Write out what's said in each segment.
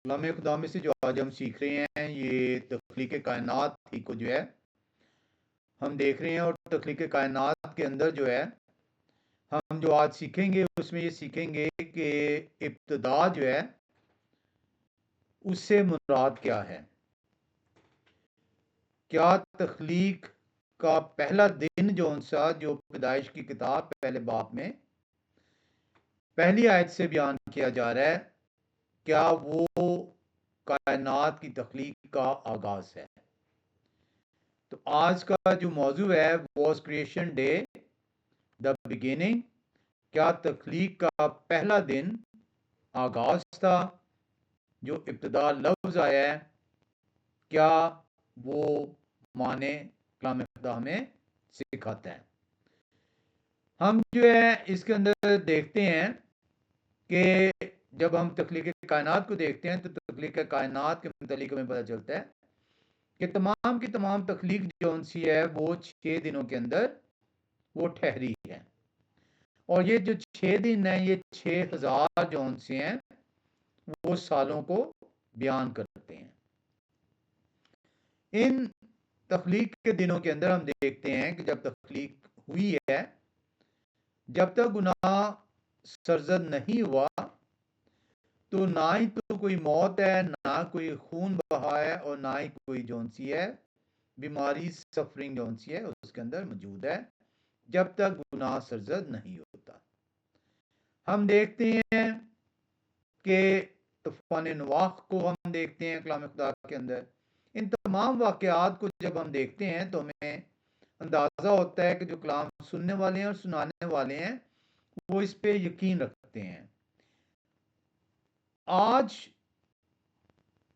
कलाम खुदा में से जो आज हम सीख रहे हैं ये तख्लीक कायनात ही को जो है हम देख रहे हैं। और तख्लीक कायनात के अंदर जो है हम जो आज सीखेंगे उसमें ये सीखेंगे कि इब्तिदा जो है उससे मुराद क्या है। क्या तख्लीक का पहला दिन जो पैदाइश की किताब पहले बाब में पहली आयत से बयान किया जा रहा है, क्या वो कायनात की तख्लीक का आगाज है। तो आज का जो मौजू है was creation day the beginning. क्या तख्लीक का पहला दिन आगाज था। जो इब्तिदा लफ्ज आया है क्या वो माने कलाम खुदा हमें सिखाता है। हम जो है इसके अंदर देखते हैं कि जब हम तख्लीक कायनात को देखते हैं तो तख्लीक कायनात के मुतालिक हमें पता चलता है कि तमाम की तमाम तख्लीक जो सी है वो 6 दिनों के अंदर वो ठहरी है। और ये जो 6 दिन है ये 6000 जो से हैं वो सालों को बयान करते हैं। इन तख्लीक के दिनों के अंदर हम देखते हैं कि जब तख्लीक हुई है, जब तक गुनाह सरजद नहीं हुआ तो ना ही तो कोई मौत है, ना कोई खून बहा है, और ना ही कोई जौन सी है बीमारी सफरिंग जौन सी है उसके अंदर मौजूद है, जब तक गुनाह सरजद नहीं होता। हम देखते हैं कि तूफान नवाह को हम देखते हैं कलाम खुदा के अंदर। इन तमाम वाकयात को जब हम देखते हैं तो हमें अंदाज़ा होता है कि जो कलाम सुनने वाले हैं और सुनाने वाले हैं वो इस पे यकीन रखते हैं। आज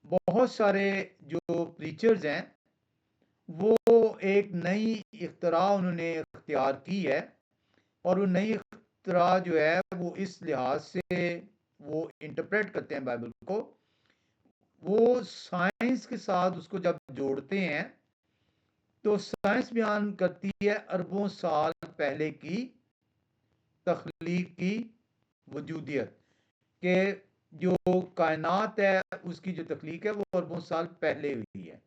बहुत सारे जो प्रीचर्स हैं वो एक नई इख्तरा उन्होंने इख्तियार की है, और वो नई इख्तरा जो है वो इस लिहाज से वो इंटरप्रेट करते हैं बाइबल को, वो साइंस के साथ उसको जब जोड़ते हैं तो साइंस बयान करती है अरबों साल पहले की तख्लीक की वजूदियत के जो कायनात है उसकी जो तख्लीक है वो अरबों साल पहले हुई है।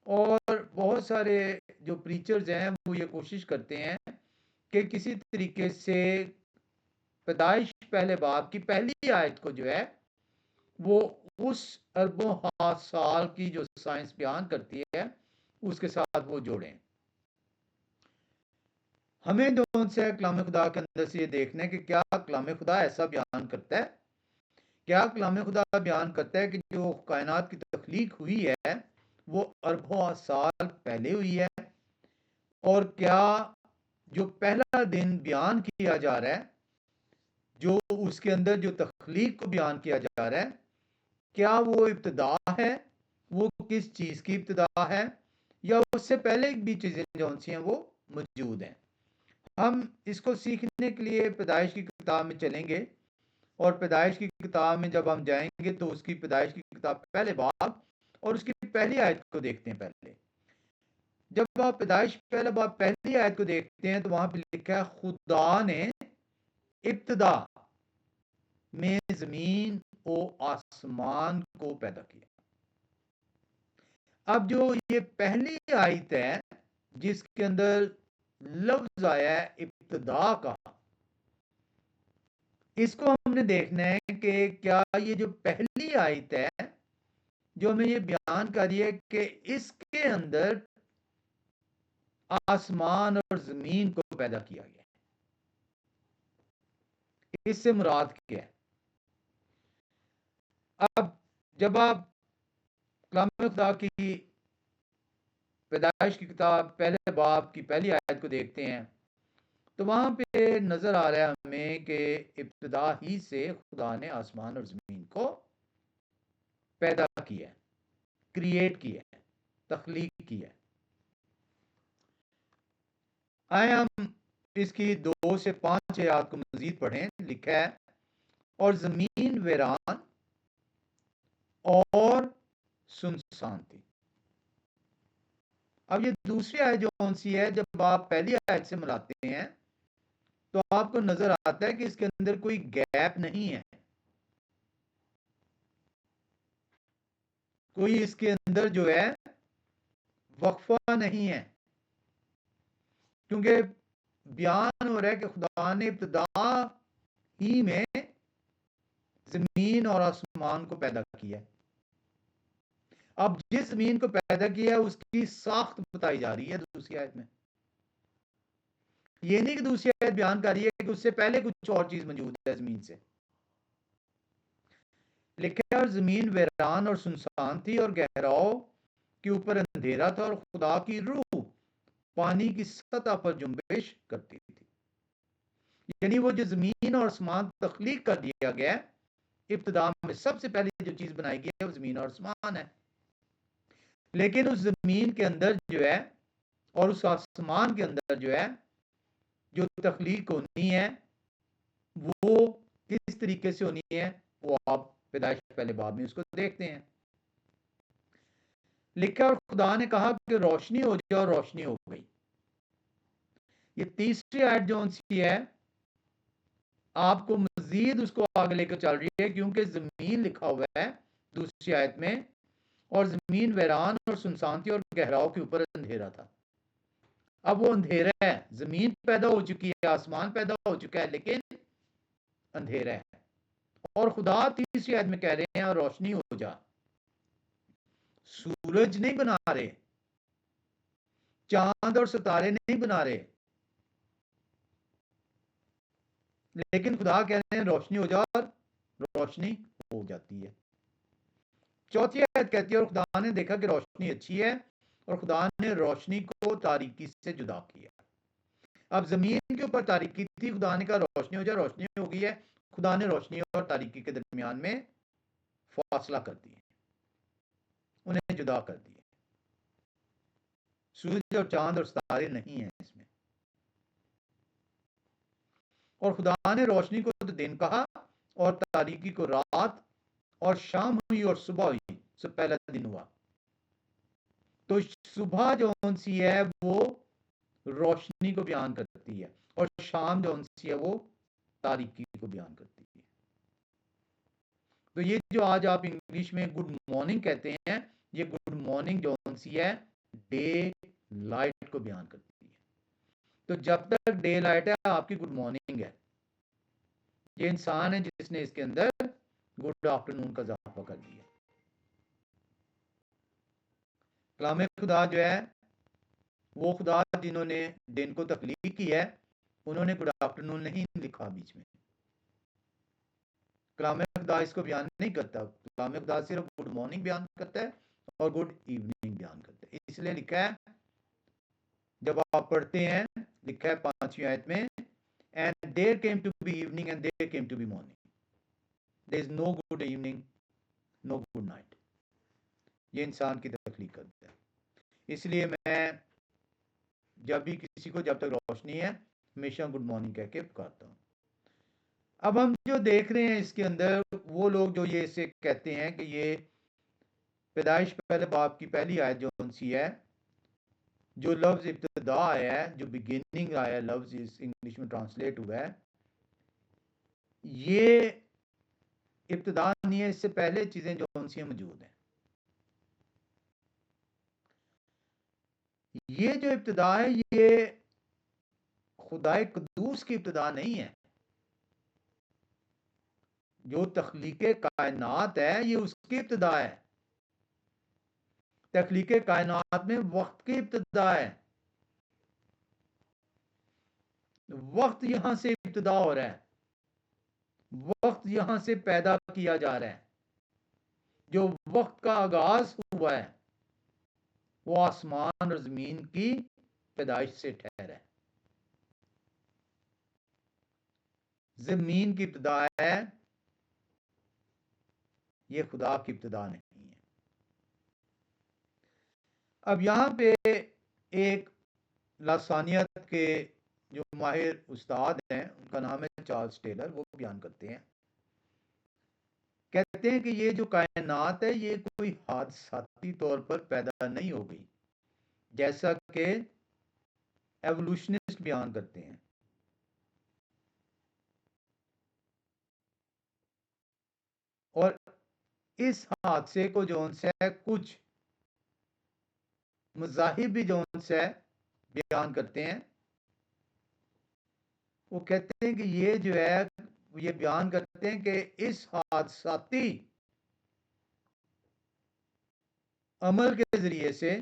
और बहुत सारे जो प्रीचर्स हैं वो ये कोशिश करते हैं कि किसी तरीके से पैदाइश पहले बाब की पहली आयत को जो है वो उस अरबों साल की जो साइंस बयान करती है उसके साथ वो जोड़ें। हमें जो से कलाम खुदा के अंदर से ये देखना है कि क्या कलाम खुदा ऐसा बयान करता है, क्या कलाम खुदा बयान करता है कि जो कायनात की तख्लीक हुई है वो अरबों साल पहले हुई है, और क्या जो पहला दिन बयान किया जा रहा है, जो उसके अंदर जो तख्लीक को बयान किया जा रहा है, क्या वो इब्तिदा है, वो किस चीज़ की इब्तिदा है, या उससे पहले भी चीज़ें जो सी हैं वो मौजूद हैं। हम इसको सीखने के लिए पैदाइश की किताब में चलेंगे, और पैदाइश की किताब में जब हम जाएंगे तो उसकी पैदाइश की किताब पहले बाब और उसकी पहली आयत को देखते हैं। पहले जब आप पैदाइश पहले बाब पहली आयत को देखते हैं तो वहां पे लिखा है खुदा ने इब्तिदा में जमीन और आसमान को पैदा किया। अब जो ये पहली आयत है जिसके अंदर लफ्ज आया है इब्तिदा का, इसको हमने देखना है कि क्या ये जो पहली आयत है जो हमें ये बयान कर रही है कि इसके अंदर आसमान और जमीन को पैदा किया गया, इससे मुराद क्या है। अब जब आप कलाम खुदा की पैदाइश की किताब पहले बाब की पहली आयत को देखते हैं तो वहां पे नजर आ रहा है हमें कि इब्तिदा ही से खुदा ने आसमान और जमीन को पैदा किया है, क्रिएट किया है, तख्लीक की है। आए हम इसकी 2 से 5 आयत को मजीद पढ़ें। लिखा है और जमीन वीरान और सुनसान थी। अब ये दूसरी आयत जो सी है जब आप पहली आयत से मिलाते हैं तो आपको नजर आता है कि इसके अंदर कोई गैप नहीं है। कोई इसके अंदर जो है वक्फा नहीं है, क्योंकि बयान हो रहा है कि खुदा ने इब्तिदा ही में जमीन और आसमान को पैदा किया। अब जिस जमीन को पैदा किया उसकी साख्त बताई जा रही है दूसरी आयत में। ये नहीं कि दूसरी आयत बयान कर रही है कि उससे पहले कुछ और चीज मौजूद है जमीन से। लिखा है और जमीन वीरान और सुनसान थी और गहराओं के ऊपर अंधेरा था और खुदा की रूह पानी की सतह पर जुम्बिश करती थी। यानी वो जो जमीन और आसमान तख्लीक कर दिया गया है, इब्तिदा में सबसे पहले जो चीज बनाई गई है वो जमीन और आसमान है। लेकिन उस जमीन के अंदर जो है और उस आसमान के अंदर जो है जो तख्लीक होनी है वो किस तरीके से होनी है वो आप पैदाइश पहले बाब में उसको देखते हैं। लिखा और खुदा ने कहा कि रोशनी हो जाए और रोशनी हो गई। ये तीसरी आयत जो सी है आपको मजीद उसको आगे लेकर चल रही है, क्योंकि जमीन लिखा हुआ है दूसरी आयत में और जमीन वीरान और सुनसान थी और गहराओं के ऊपर अंधेरा था। अब वो अंधेरा है, जमीन पैदा हो चुकी है, आसमान पैदा हो चुका है, लेकिन अंधेरा है। और खुदा तीसरी आयत में कह रहे हैं और रोशनी हो जा। सूरज नहीं बना रहे, चांद और सितारे नहीं बना रहे, लेकिन खुदा कह रहे हैं रोशनी हो जा और रोशनी हो जाती है। चौथी आयत कहती है और खुदा ने देखा कि रोशनी अच्छी है और खुदा ने रोशनी को तारीकी से जुदा किया। अब जमीन के ऊपर तारीकी थी, खुदा ने कहा रोशनी हो जाए, रोशनी हो गई है। खुदा ने रोशनी और तारीकी के दरमियान में फासला कर दिया, उन्हें जुदा कर दिया। सूरज और चांद और सितारे नहीं है इसमें। और खुदा ने रोशनी को तो दिन कहा और तारीकी को रात, और शाम हुई और सुबह हुई, सब पहला दिन हुआ। तो सुबह जो सी है वो रोशनी को बयान करती है और शाम जो सी है वो तारीकी को बयान करती है। तो ये जो आज आप इंग्लिश में गुड मॉर्निंग कहते हैं, ये गुड मॉर्निंग जो सी है डे लाइट को बयान करती है। तो जब तक डे लाइट है आपकी गुड मॉर्निंग है। ये इंसान है जिसने इसके अंदर गुड आफ्टरनून का इजाफा कर दिया। कलाम खुदा जो है वो खुदा जिन्होंने दिन को तख्लीक की है उन्होंने गुड आफ्टरनून नहीं लिखा बीच में। कलाम खुदा इसको बयान नहीं करता, कलाम खुदा सिर्फ गुड मॉर्निंग बयान करता है और गुड इवनिंग बयान करता है। इसलिए लिखा है, जब आप पढ़ते हैं, लिखा है 5वीं आयत में, and there came to be evening and there came to be morning, there is no good evening, no good night. ये इंसान की तख्लीक करता है। इसलिए मैं जब भी किसी को, जब तक रोशनी है, हमेशा गुड मॉर्निंग कह के पुकारता हूँ। अब हम जो देख रहे हैं इसके अंदर, वो लोग जो ये इसे कहते हैं कि ये पैदाइश पहले बाब की पहली आयत जो सी है, जो लफ्ज इब्तिदा आया है, जो बिगिनिंग आया लफ्ज इस इंग्लिश में ट्रांसलेट हुआ है, ये इब्तिदा नहीं है, इससे पहले चीजें जो सी मौजूद हैं। ये जो इब्तिदा है ये खुदाए कदूस की इब्तिदा नहीं है। जो तख्लीके कायनात है ये उसकी इब्तिदा है। तख्लीके कायनात में वक्त की इब्तिदा है। वक्त यहां से इब्तिदा हो रहा है, वक्त यहां से पैदा किया जा रहा है। जो वक्त का आगाज हुआ है वो आसमान और जमीन की पैदाइश से ठहरा है। जमीन की इब्तिदा है, ये खुदा की इब्तिदा नहीं है। अब यहां पे एक लासानियत के जो माहिर उस्ताद हैं, उनका नाम है चार्ल्स टेलर, वो बयान करते हैं, कहते हैं कि ये जो कायनात है ये कोई हादसाती तौर पर पैदा नहीं हो गई, जैसा कि एवोल्यूशनिस्ट बयान करते हैं। और इस हादसे को जौन से कुछ मज़ाहिब भी जौन से बयान करते हैं। वो कहते हैं कि ये जो है, ये बयान करते हैं कि इस हादसाती अमल के जरिए से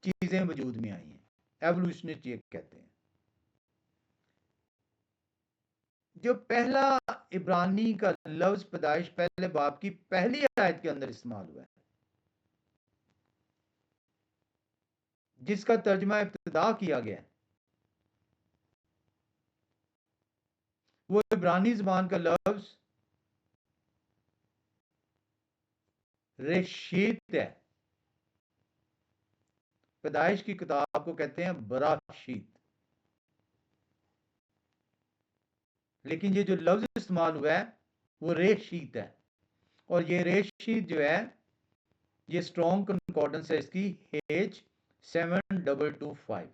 चीजें वजूद में आई हैं। एवोल्यूशनिस्ट ये कहते हैं। जो पहला इब्रानी का लफ्ज पैदाइश पहले बाब की पहली आयत के अंदर इस्तेमाल हुआ है, जिसका तर्जमा इब्तिदा किया गया है, वो इब्रानी ज़बान का लफ्ज रेशीत है। पैदाइश की किताब को कहते हैं बराशीत, लेकिन ये जो लफ्ज इस्तेमाल हुआ है वो रेशीत है। और ये रेशीत जो है, ये स्ट्रॉन्ग कंकॉर्डेंस है इसकी H7225।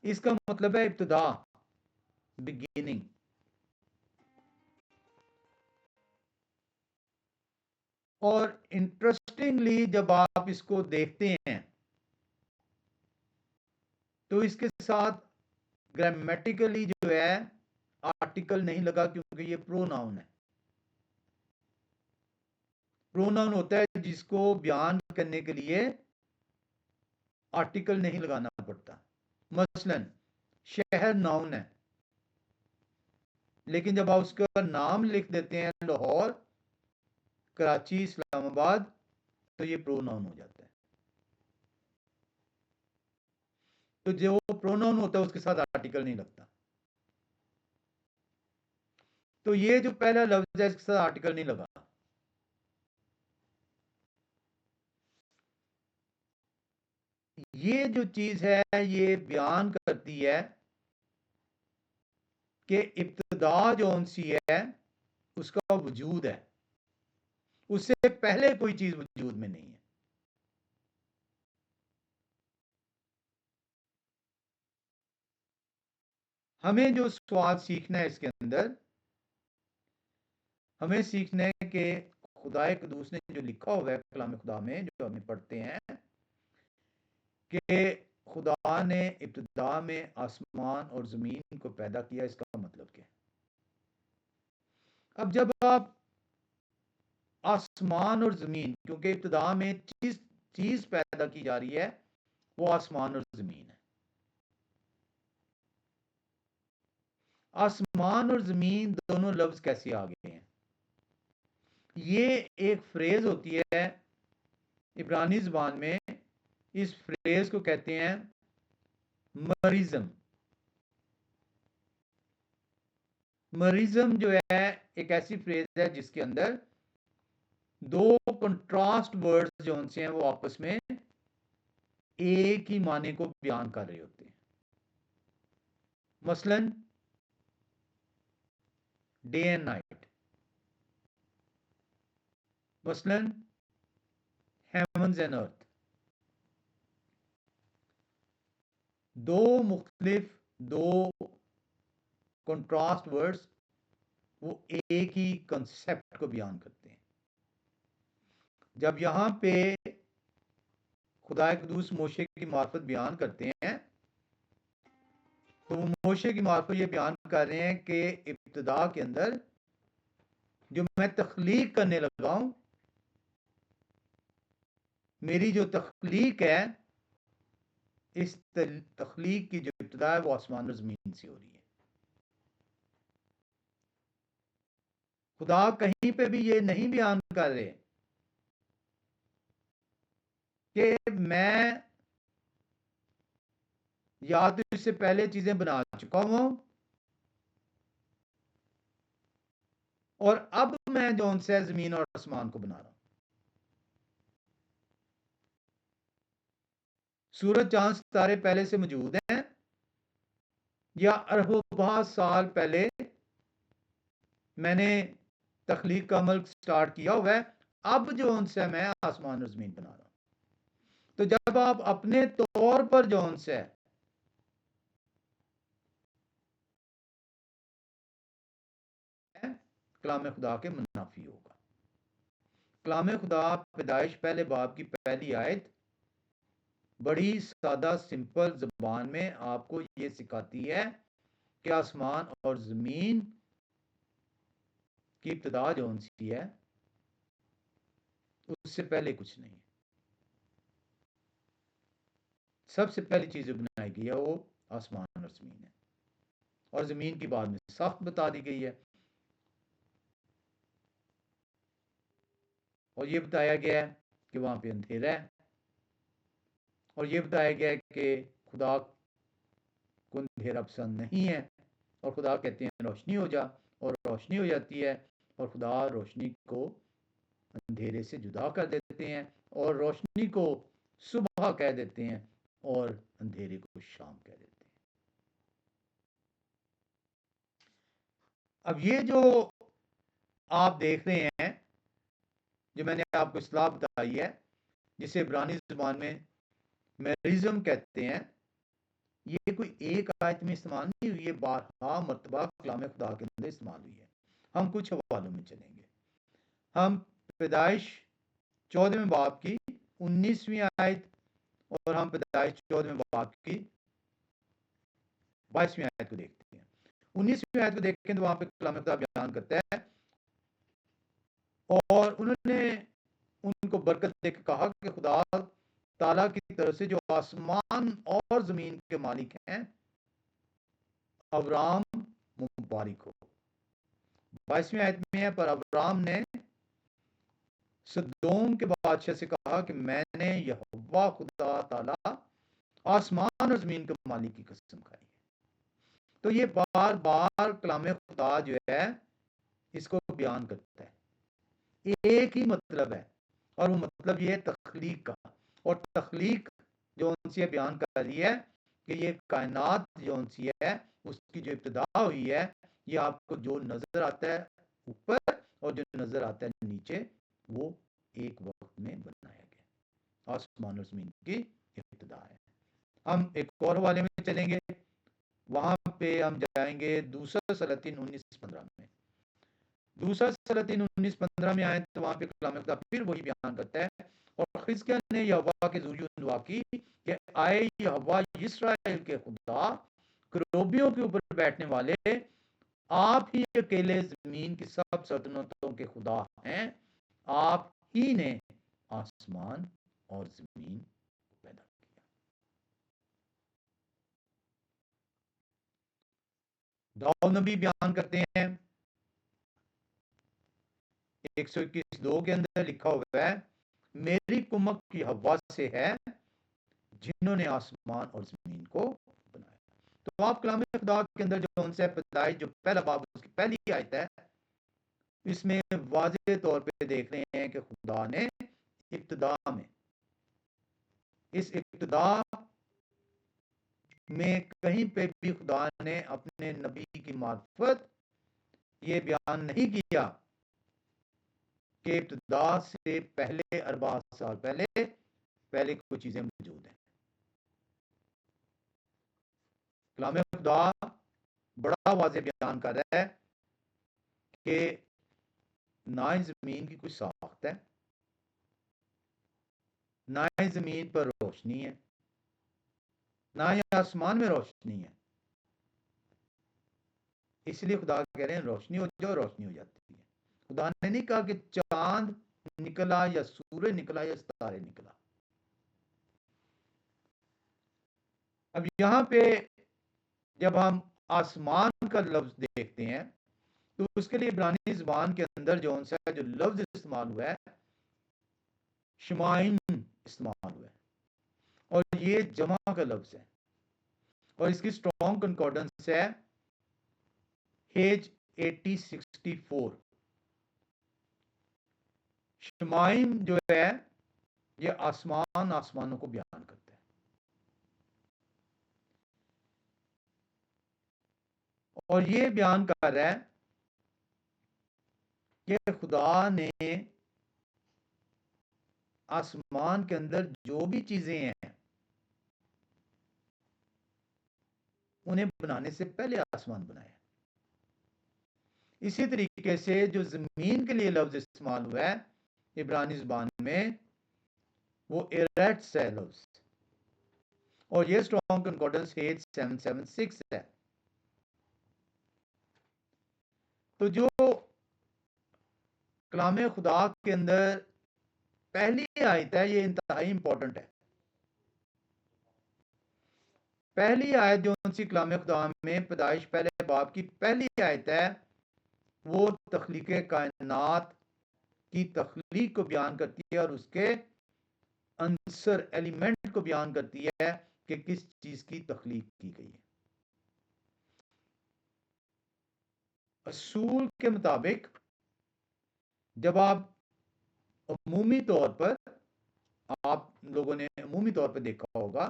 इसका मतलब है इब्तिदा, बिगिनिंग। और इंटरेस्टिंगली जब आप इसको देखते हैं तो इसके साथ ग्रामेटिकली जो है आर्टिकल नहीं लगा, क्योंकि ये प्रोनाउन है। प्रोनाउन होता है जिसको बयान करने के लिए आर्टिकल नहीं लगाना पड़ता। मसलन शहर नाउन है, लेकिन जब आप उसका नाम लिख देते हैं लाहौर, कराची, इस्लामाबाद, तो ये प्रोनाउन हो जाता है। तो जो प्रोनाउन होता है उसके साथ आर्टिकल नहीं लगता। तो ये जो पहला लफ्ज है इसके साथ आर्टिकल नहीं लगा। ये जो चीज है ये बयान करती है कि इब्तिदा जो सी है उसका वजूद है, उससे पहले कोई चीज वजूद में नहीं है। हमें जो सवाल सीखना है इसके अंदर, हमें सीखना है कि खुदाए कदूस ने जो लिखा हुआ है कलाम खुदा में, जो हमें पढ़ते हैं कि खुदा ने इब्तिदा में आसमान और ज़मीन को पैदा किया, इसका मतलब क्या है? अब जब आप आसमान और ज़मीन, क्योंकि इब्तिदा में जिस चीज़ पैदा की जा रही है वो आसमान और ज़मीन है। आसमान और ज़मीन दोनों लफ्ज़ कैसे आ गए हैं? ये एक फ्रेज़ होती है इब्रानी ज़बान में, इस फ्रेज़ को कहते हैं मरिज़म। मरिज़म जो है एक ऐसी फ्रेज़ है जिसके अंदर दो कंट्रास्ट वर्ड्स जो हैं वो आपस में एक ही माने को बयान कर रहे होते हैं। मसलन डे एंड नाइट, मसलन हेवंस एंड अर्थ। दो मुख्तलिफ, दो कंट्रास्ट वर्ड्स वो एक ही कंसेप्ट को बयान करते हैं। जब यहां पे खुदा कुदूस मोशे की मार्फत बयान करते हैं तो मोशे की मार्फत ये बयान कर रहे हैं कि इब्तिदा के अंदर जो मैं तख्लीक करने लगा हूं, मेरी जो तख्लीक है, इस तख्लीक की जो इब्तिदा है वो आसमान और ज़मीन से हो रही है। खुदा कहीं पे भी ये नहीं बयान कर रहे कि मैं या तो इससे पहले चीजें बना चुका हूं और अब मैं जो से जमीन और आसमान को बना रहा हूं। सूरज, चांद, सितारे पहले से मौजूद हैं या अरबों बहुत साल पहले मैंने तख्लीक का अमल स्टार्ट किया हुआ है, अब जो उनसे मैं आसमान और जमीन बना रहा हूं। तो जब आप अपने तौर पर जो उनसे कलाम खुदा के मुनाफी होगा। कलाम खुदा पैदाइश पहले बाब की पहली आयत बड़ी सादा सिंपल ज़बान में आपको ये सिखाती है कि आसमान और ज़मीन की इब्तिदा जो सी है उससे पहले कुछ नहीं है। सबसे पहली चीज़ जो बनाई गई है वो आसमान और ज़मीन है, और ज़मीन की बाद में साफ बता दी गई है। और ये बताया गया है कि वहाँ पे अंधेरा है, और ये बताया गया है कि खुदा को अंधेरा पसंद नहीं है, और खुदा कहते हैं रोशनी हो जा, और रोशनी हो जाती है, और खुदा रोशनी को अंधेरे से जुदा कर देते हैं, और रोशनी को सुबह कह देते हैं, और अंधेरे को शाम कह देते हैं। अब ये जो आप देख रहे हैं, जो मैंने आपको इस्लाह बताई है, जिसे इब्रानी ज़बान में मेरिज्म कहते हैं, ये कोई एक आयत में इस्तेमाल नहीं हुई है, बारहा मरतबा कलाम खुदा के अंदर इस्तेमाल हुई है। हम कुछ हवालों में चलेंगे। हम पैदाइश 14वें बाब की 19वीं आयत, और हम पैदाइश 14वें बाब की 22वीं आयत को देखते हैं। 19वीं आयत को देखें तो वहां पे कलाम खुदा बयान करता है, और उन्होंने उनको बरकत देकर कहा कि खुदा ताला की तरफ से जो आसमान और जमीन के मालिक हैं, अब्राम मुबारक हो। 22वीं आयत में है, पर अब्राम ने सदोम के बादशाह से कहा कि मैंने यहोवा खुदा ताला आसमान और जमीन के मालिक की कसम खाई है। तो ये बार बार कलाम खुदा जो है इसको बयान करता है, एक ही मतलब है, और वो मतलब ये है तख्लीक का। और तख्लीक जो उनसे बयान कर रही है कि ये कायनात जो उनसी है उसकी जो इब्तिदा हुई है, ये आपको जो नजर आता है ऊपर और जो नजर आता है नीचे, वो एक वक्त में बनाया गया। आसमान और जमीन की इब्तिदा है। हम एक और हवाले में चलेंगे, वहां पे हम जाएंगे दूसरा सलातीन 19-15 में। दूसरा सलातीन 19-15 में आए तो वहां पे कलाम खुदा फिर वही बयान करता है, और खिजकिय्याह ने यहोवा के ज़रिए दुआ की कि आए यहोवा इस्राएल के खुदा, करूबियों के ऊपर बैठने वाले, आप ही अकेले जमीन की सब सल्तनतों के खुदा हैं, आप ही ने आसमान और जमीन पैदा किया। दाऊद नबी बयान करते हैं 121:2 के अंदर लिखा हुआ है, मेरी कुमक की हवा से है जिन्होंने आसमान और जमीन को बनाया। तो आप कलाम खुदा के अंदर जो उनसे पैदाइश जो पहला बाब उसकी पहली आयत है, इसमें वाज़ेह तौर पे देख रहे हैं कि खुदा ने इब्तिदा में, इस इब्तिदा में कहीं पे भी खुदा ने अपने नबी की मार्फत ये बयान नहीं किया कि इब्तिदा से पहले 40 साल पहले कोई चीजें मौजूद हैं। कलाम खुदा बड़ा वाज़ेह बयान कर रहा है कि ना ही जमीन की कोई साख्त है, ना ही जमीन पर रोशनी है, ना ही आसमान में रोशनी है। इसलिए खुदा कह रहे हैं रोशनी हो जाओ, रोशनी हो जाती है। खुदा ने नहीं कहा कि चांद निकला या सूरज निकला या सितारे निकला। अब यहां पे जब हम आसमान का लफ्ज देखते हैं तो उसके लिए इब्रानी ज़बान के अंदर जो लफ्ज इस्तेमाल हुआ है, शमाइन इस्तेमाल हुआ है, और ये जमा का लफ्ज है, और इसकी स्ट्रॉन्ग कंकॉर्डेंस है हेज 8064। शमाइन जो है ये आसमानों को बयान करता है, और ये बयान कर रहा है कि खुदा ने आसमान के अंदर जो भी चीजें हैं उन्हें बनाने से पहले आसमान बनाया। इसी तरीके से जो जमीन के लिए लफ्ज इस्तेमाल हुआ है इब्रानी जुबान में, वो एरेट्स है लफ्ज, और ये स्ट्रॉन्ग कंकॉर्डेंस 776 है। तो जो कलाम खुदा के अंदर पहली आयत है, ये इंतहाई इंपॉर्टेंट है। पहली आयत जो उनसी कलाम खुदा में पैदाइश पहले बाब की पहली आयत है, वो तख्लीक कायनात की तख्लीक को बयान करती है और उसके अंसर एलिमेंट को बयान करती है कि किस चीज की तख्लीक की गई है। असूल के मुताबिक जब आप अमूमी तौर पर, आप लोगों ने अमूमी तौर पर देखा होगा,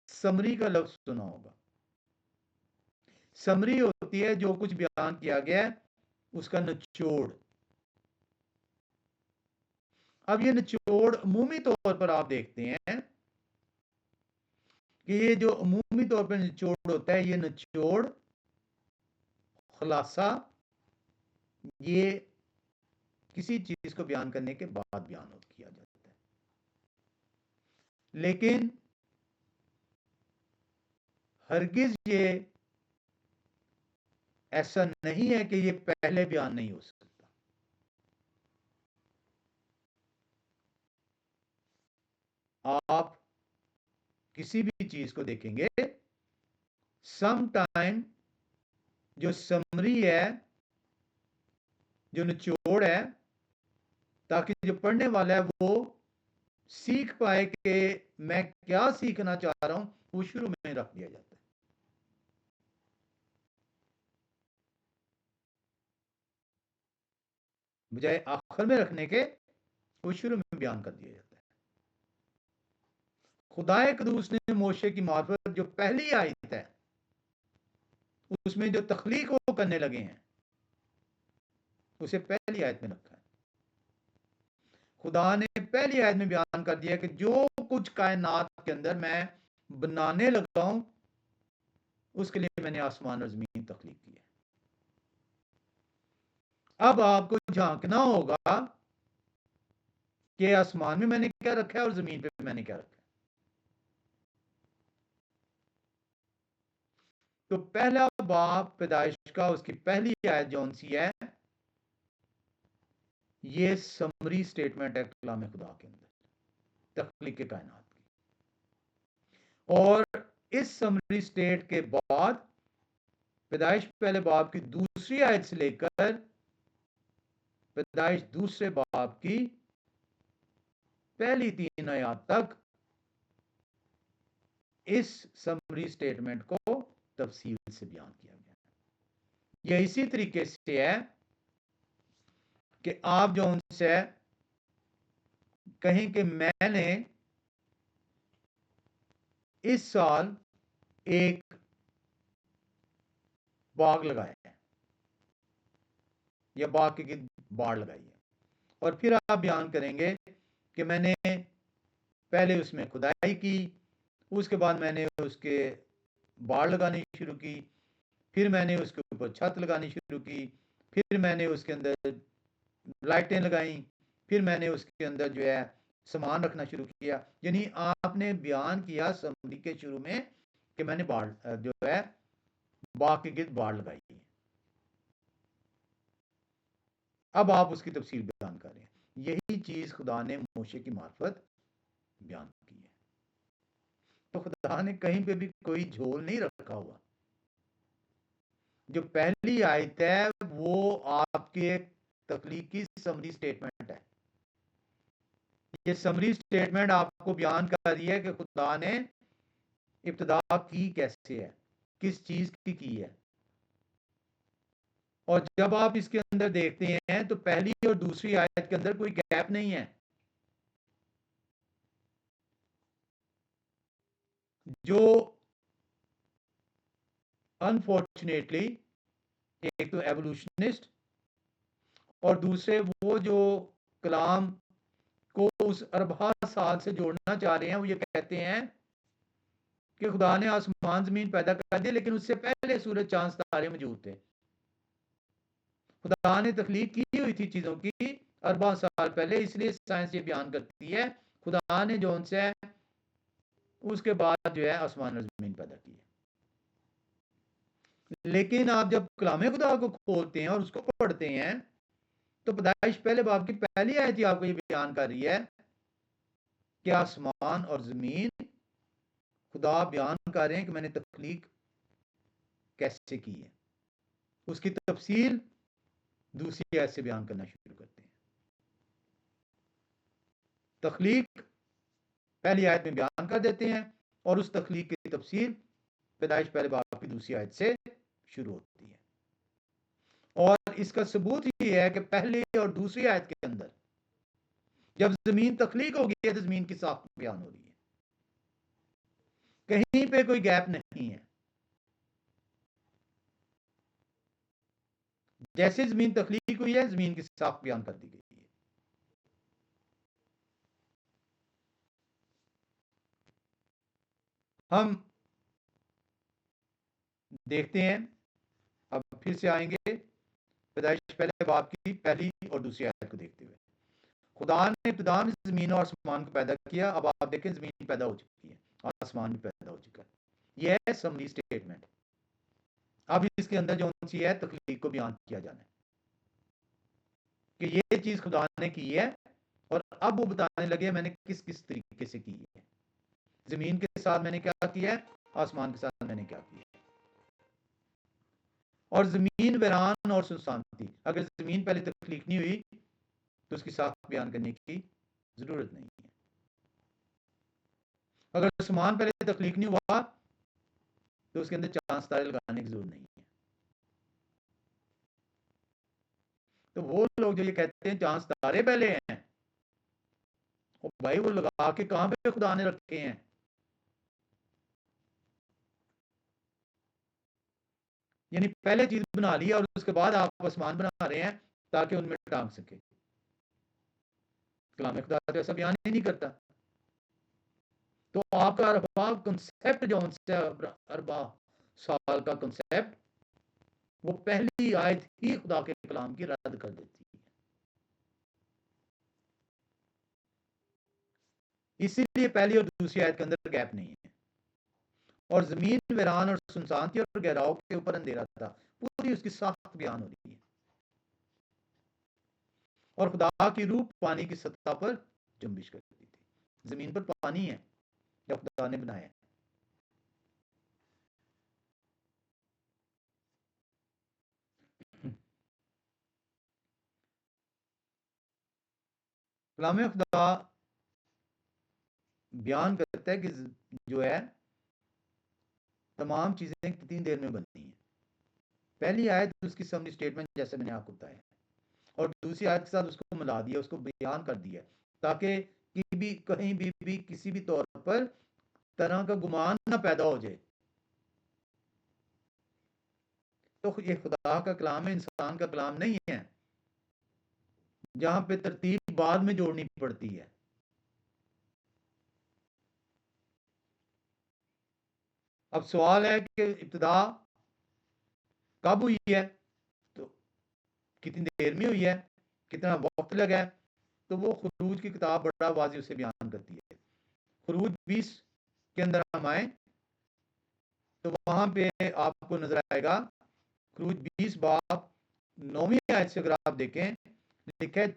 समरी का लफ्ज सुना होगा। समरी होती है जो कुछ बयान किया गया है उसका निचोड़। अब ये निचोड़ अमूमी तौर पर आप देखते हैं कि ये जो अमूमी तौर पर निचोड़ होता है, ये निचोड़ खुलासा ये किसी चीज को बयान करने के बाद बयान किया जाता है। लेकिन हरगिज ये ऐसा नहीं है कि ये पहले बयान नहीं हो सकता। आप किसी भी चीज को देखेंगे, सम टाइम जो समरी है, जो निचोड़ है, ताकि जो पढ़ने वाला है वो सीख पाए कि मैं क्या सीखना चाह रहा हूं, वो शुरू में रख दिया जाता है। बजाय आखिर में रखने के वो शुरू में बयान कर दिया जाता है। खुदाए कदूस ने मोशे की मार्फत जो पहली आयत है उसमें जो तख्लीक वो करने लगे हैं, उसे पहली आयत में रखा है। खुदा ने पहली आयत में बयान कर दिया कि जो कुछ कायनात के अंदर मैं बनाने लगा हूं, उसके लिए मैंने आसमान और जमीन तख्लीक की है। अब आपको झांकना होगा कि आसमान में मैंने क्या रखा है और जमीन पे मैंने क्या रखा है। तो पहला बाब पैदाइश का, उसकी पहली आयत जौन सी है, ये समरी स्टेटमेंट है कलाम खुदा के अंदर तख्लीक कायनात की। और इस समरी स्टेट के बाद पैदाइश पहले बाब की दूसरी आयत से लेकर पैदाइश दूसरे बाब की पहली 3 आयत तक इस समरी स्टेटमेंट को तफसील से बयान किया गया। यह इसी तरीके से है कि आप जो उनसे कहें कि मैंने इस साल एक बाग लगाया है या बाग की बाड़ लगाई है, और फिर आप बयान करेंगे कि मैंने पहले उसमें खुदाई की, उसके बाद मैंने उसके बाड़ लगानी शुरू की, फिर मैंने उसके ऊपर छत लगानी शुरू की, फिर मैंने उसके अंदर लाइटें लगाई, फिर मैंने उसके अंदर जो है सामान रखना शुरू किया। यानी आपने बयान किया समरी के शुरू में कि मैंने बाड़ जो है बाग के गिर्द बाड़ लगाई है। अब आप उसकी तफसील बयान कर रहे हैं। यही चीज खुदा ने मोशे की मार्फत बयान की है। तो खुदा ने कहीं पे भी कोई झोल नहीं रखा हुआ। जो पहली आयत है वो आपकी एक तख्लीकी समरी स्टेटमेंट है। ये समरी स्टेटमेंट आपको बयान कर रही है कि खुदा ने इब्तिदा की कैसे है, किस चीज की है। और जब आप इसके अंदर देखते हैं तो पहली और दूसरी आयत के अंदर कोई गैप नहीं है। जो अनफॉर्चुनेटली एक तो एवोल्यूशनिस्ट और दूसरे वो जो कलाम को उस अरबा साल से जोड़ना चाह रहे हैं, वो ये कहते हैं कि खुदा ने आसमान जमीन पैदा कर दिया लेकिन उससे पहले सूरज चांद तारे मौजूद थे। खुदा ने तख्लीक की हुई थी चीज़ों की अरबा साल पहले, इसलिए साइंस ये बयान करती है खुदा ने जो उनसे उसके बाद जो है आसमान और ज़मीन पैदा की है। लेकिन आप जब कलाम खुदा को खोलते हैं और उसको पढ़ते हैं तो पैदाइश पहले बाब की पहली आयत ही आपको ये बयान कर रही है कि आसमान और ज़मीन खुदा बयान कर रहे हैं कि मैंने तख्लीक कैसे की है। उसकी तफसील दूसरी आयत से बयान करना शुरू करते हैं। तख्लीक पहली आयत में बयान कर देते हैं और उस तख्लीक की तफसील पैदाइश पहले बाब की दूसरी आयत से शुरू होती है। और इसका सबूत ये है कि पहली और दूसरी आयत के अंदर जब जमीन तख्लीक हो गई है तो जमीन की साख्त बयान हो रही है, कहीं पे कोई गैप नहीं है। जैसे जमीन तख्लीक हुई है जमीन की साख्त बयान कर दी गई है। हम देखते हैं, अब फिर से आएंगे पैदाइश पहले बाब की पहली और दूसरी आयत को देखते हुए। खुदा ने इब्तिदा में जमीन और आसमान को पैदा किया। अब आप देखें जमीन पैदा हो चुकी है, आसमान भी पैदा हो चुका है। यह है समरी स्टेटमेंट। अब इसके अंदर जो सी है तख्लीक को बयान किया जाना है कि ये चीज खुदा ने की है और अब वो बताने लगे मैंने किस किस तरीके से की है। जमीन के साथ मैंने क्या किया है, आसमान के साथ मैंने क्या किया है। और जमीन वीरान और सुनसान थी। अगर जमीन पहले तख्लीक नहीं हुई तो उसकी साख बयान करने की जरूरत नहीं है। अगर आसमान पहले तख्लीक नहीं हुआ तो उसके अंदर चांद तारे लगाने की जरूरत नहीं है। तो वो लोग जो ये कहते हैं चांद तारे पहले हैं, भाई वो लगा के कहां पे खुदा ने रखे हैं। यानी पहले चीज बना ली और उसके बाद आप आसमान बना रहे हैं ताकि उनमें टांग सके। कलाम खुदा तो ऐसा बयान ही नहीं करता। तो आपका अरबा कंसेप्ट जो अरबा साल का कंसेप्ट वो पहली आयत ही खुदा के कलाम की रद्द कर देती है। इसीलिए पहली और दूसरी आयत के अंदर गैप नहीं है। और जमीन वीरान और सुनसान थी और गहराव के ऊपर अंधेरा था, पूरी उसकी साख्त बयान हो रही है। और खुदा की रूह पानी की सतह पर जुम्बिश करती थी। जमीन पर पानी है जब खुदा ने बनाया। कलाम खुदा बयान करता है कि जो है तमाम चीजें कितनी देर में बनती हैं। पहली आयत उसकी समरी स्टेटमेंट जैसे मैंने आपको बताया, और दूसरी आयत के साथ उसको मिला दिया, उसको बयान कर दिया ताकि कहीं भी किसी भी तौर पर तरह का गुमान ना पैदा हो जाए। तो ये खुदा का कलाम है, इंसान का कलाम नहीं है जहां पे तरतीब बाद में जोड़नी पड़ती है। अब सवाल है कि इब्तिदा कब हुई है, तो कितनी देर में हुई है, कितना वक्त लगा है। तो वो खुरूज की किताब बड़ा वाज़ी उसे बयान करती है। खुरूज 20 के अंदर हम आए तो वहां पे आपको नजर आएगा खुरूज 20 बाब 9वीं आयत से अगर आप देखें, लिखा है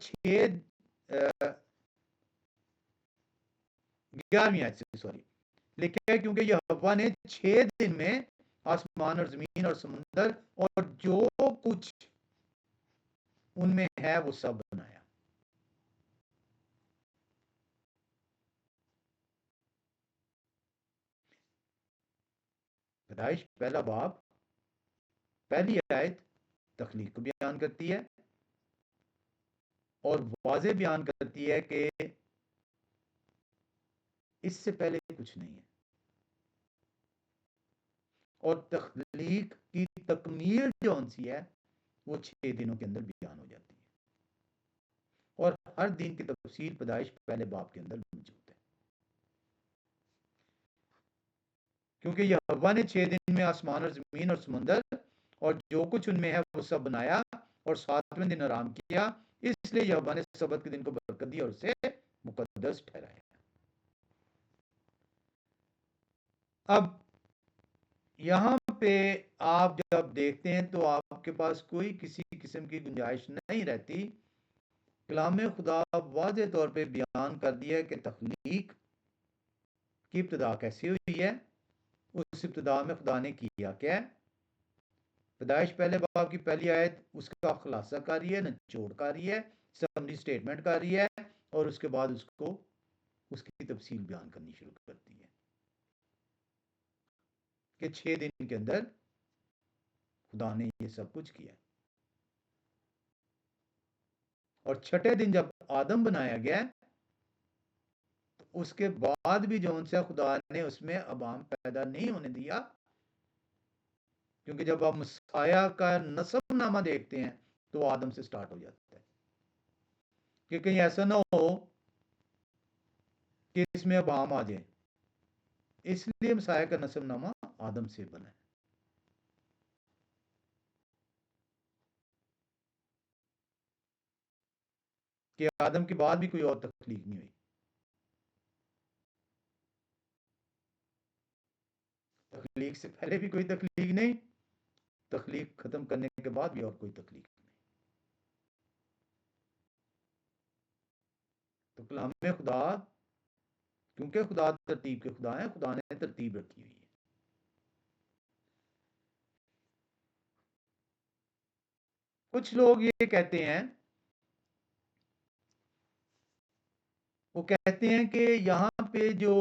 11वीं आयत से, सॉरी, लिखा है क्योंकि यहोवा ने 6 दिन में आसमान और जमीन और समुंदर और जो कुछ उनमें है वो सब बनाया। पैदाइश पहला बाब पहली आयत तख्लीक को बयान करती है और वाज़े बयान करती है कि इससे पहले कुछ नहीं है। और तख्लीक की तकमील जो सी है वो 6 दिनों के अंदर बयान हो जाती है। और हर दिन की तफसील पैदाइश पहले बाब के अंदर मौजूद है। क्योंकि यहोवा ने 6 दिन में आसमान और जमीन और समुंदर और जो कुछ उनमें है वो सब बनाया और 7वें दिन आराम किया, इसलिए यहोवा ने सबत के दिन को बरकत दी और उसे मुकद्दस ठहराया। अब यहां पे आप जब देखते हैं तो आपके पास कोई किसी किस्म की गुंजाइश नहीं रहती। कलाम खुदा वाज़ेह तौर पे बयान कर दिया कि तख्लीक की इब्तिदा कैसी हुई है, उस इब्तिदा में खुदा ने किया क्या है। पैदाइश पहले बाब की पहली आयत उसका खुलासा कर रही है, निचोड़ कर रही है, समरी स्टेटमेंट कर रही है, और उसके बाद उसको उसकी तफसील बयान करनी शुरू करती है कि 6 दिन के अंदर खुदा ने ये सब कुछ किया। और छठे दिन जब आदम बनाया गया तो उसके बाद भी जो उनसे खुदा ने उसमें अबाम पैदा नहीं होने दिया, क्योंकि जब आप मसाया का नसबनामा देखते हैं तो आदम से स्टार्ट हो जाता है कि कहीं ऐसा ना हो कि इसमें अबाम आ जाए, इसलिए मसाया का नसबनामा आदम से बना है। कि आदम के बाद भी कोई और तख्लीक नहीं हुई। तख्लीक से पहले भी कोई तख्लीक नहीं, तख्लीक खत्म करने के बाद भी और कोई तख्लीक नहीं। तो कलाम खुदा, क्योंकि खुदा तरतीब के खुदा है, खुदा ने तरतीब रखी हुई है। कुछ लोग ये कहते हैं, वो कहते हैं कि यहां पे जो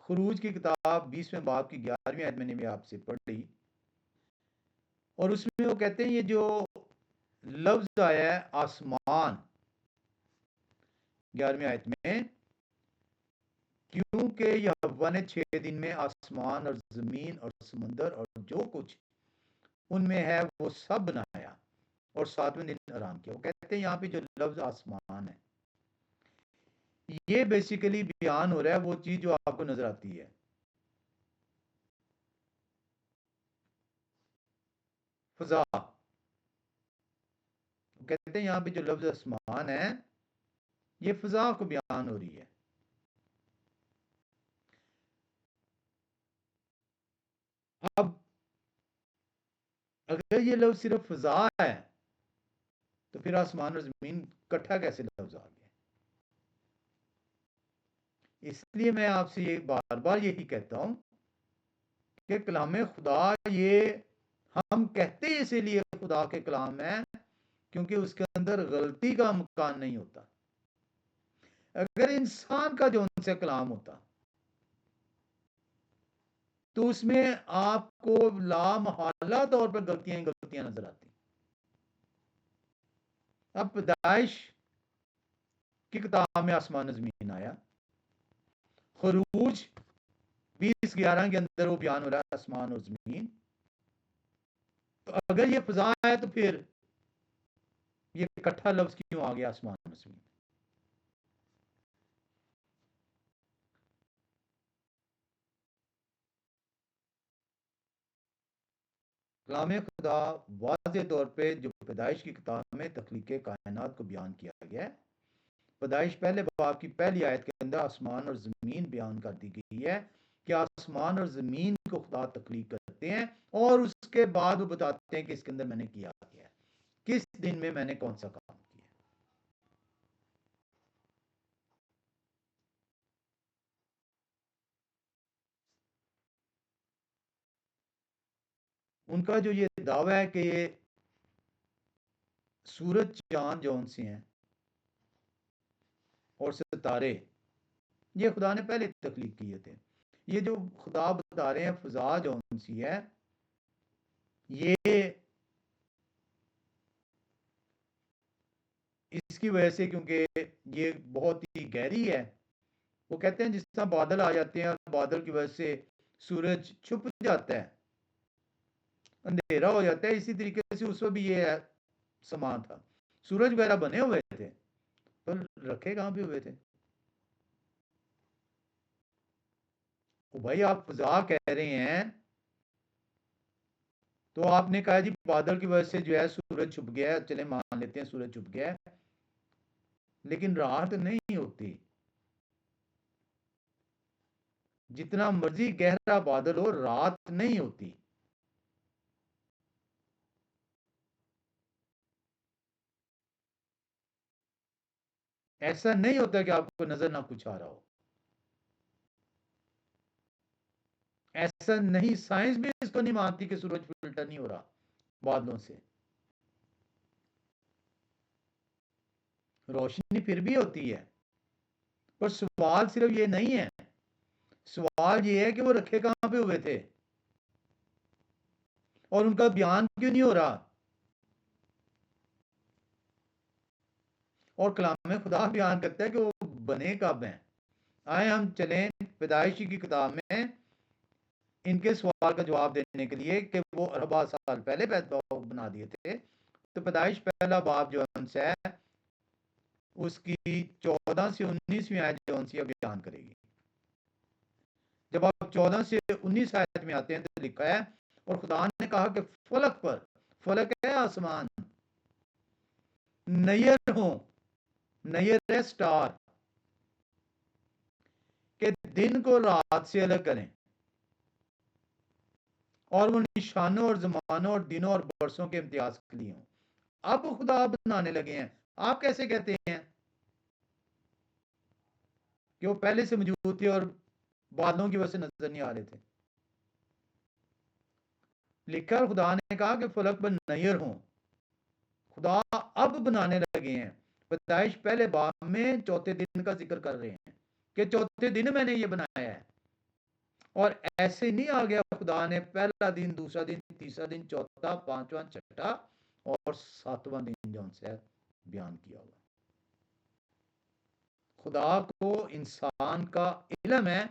खुरूज की किताब 20वें बाब की 11वीं आयत मैंने भी आपसे पढ़ी, और उसमें वो कहते हैं ये जो लफ्ज आया है आसमान 11वीं आयत में, क्योंकि यहोवा ने 6 दिन में आसमान और जमीन और समंदर और जो कुछ उनमें है वो सब बनाया और 7वें दिन आराम किया। वो कहते हैं यहाँ पे जो लफ्ज आसमान है, ये बेसिकली बयान हो रहा है वो चीज जो आपको नजर आती है। फजा, कहते हैं यहाँ पे जो लफ्ज आसमान है ये फजा को बयान हो रही है। अब अगर ये लफ्ज सिर्फ फजा है तो फिर आसमान और जमीन इकट्ठा कैसे लफ्ज आ गया। इसलिए मैं आपसे ये बार बार यही कहता हूं कि कलाम खुदा ये हम कहते इसीलिए खुदा के कलाम है क्योंकि उसके अंदर गलती का मकान नहीं होता। अगर इंसान का जो उनसे कलाम होता तो उसमें आपको लामहला तौर पर गलतियां गलतियां नजर आती। अब पैदाइश की किताब में आसमान जमीन आया, खरूज 20:11 के अंदर वो बयान हो रहा है आसमान और जमीन। तो अगर ये फजा है तो फिर ये इकट्ठा लफ्ज क्यों आ गया आसमान और जमीन। कलाम खुदा वाज़ेह तौर पे जो पैदाइश की किताब में तख्लीक कायनात को बयान किया गया है, पैदाइश पहले बाब की पहली आयत के अंदर आसमान और ज़मीन बयान कर दी गई है कि आसमान और ज़मीन को खुदा तख्लीक करते हैं और उसके बाद वो बताते हैं कि इसके अंदर मैंने किया क्या है, किस दिन में मैंने कौन सा काम किया। उनका जो ये दावा है कि ये सूरज चांद जौन से हैं और सितारे ये खुदा ने पहले तख्लीक किए थे, ये जो खुदा बता रहे हैं फजा जौन सी है ये इसकी वजह से, क्योंकि ये बहुत ही गहरी है। वो कहते हैं जिस तरह बादल आ जाते हैं और बादल की वजह से सूरज छुप जाता है, अंधेरा हो जाता है, इसी तरीके से उसमें भी ये समान था। सूरज वगैरह बने हुए थे पर रखे कहां पे हुए थे। तो भाई आप फजा कह रहे हैं तो आपने कहा जी बादल की वजह से जो है सूरज छुप गया है, चले मान लेते हैं सूरज छुप गया है, लेकिन रात नहीं होती। जितना मर्जी गहरा बादल हो, रात नहीं होती। ऐसा नहीं होता कि आपको नजर ना कुछ आ रहा हो। ऐसा नहीं, साइंस भी इसको नहीं मानती कि सूरज फिल्टर नहीं हो रहा बादलों से। रोशनी फिर भी होती है। पर सवाल सिर्फ ये नहीं है, सवाल ये है कि वो रखे कहां पे हुए थे और उनका बयान क्यों नहीं हो रहा। और कलाम खुदा बयान करता है कि वो बने कब हैं। आए हम चलें पैदाइशी की किताब में इनके सवाल का जवाब देने के लिए कि वो अरबा साल पहले पैदा बना दिए थे। तो पैदाइश पहला बाब जो है उसकी 14 से 19वीं आयत जो है बयान करेगी। जब आप 14 से 19 आयत में आते हैं तो लिखा है, और खुदा ने कहा कि फलक पर, फलक है आसमान, नैयर हो, नैयर है स्टार, के दिन को रात से अलग करें, और वो निशानों और जमानों और दिनों और बरसों के इम्तियाज के लिए हों। अब खुदा बनाने लगे हैं। आप कैसे कहते हैं कि वो पहले से मौजूद थे और बादलों की वजह से नजर नहीं आ रहे थे। लिखा खुदा ने कहा कि फलक पर नैयर हो। खुदा अब बनाने लगे हैं। पैदाइश पहले बाब में चौथे दिन का जिक्र कर रहे हैं कि चौथे दिन मैंने ये बनाया है। और ऐसे नहीं आ गया खुदा ने पहला दिन, दूसरा दिन, तीसरा दिन, चौथा, पांचवा, छठा और सातवां दिन जो है बयान किया हुआ। खुदा को इंसान का इल्म है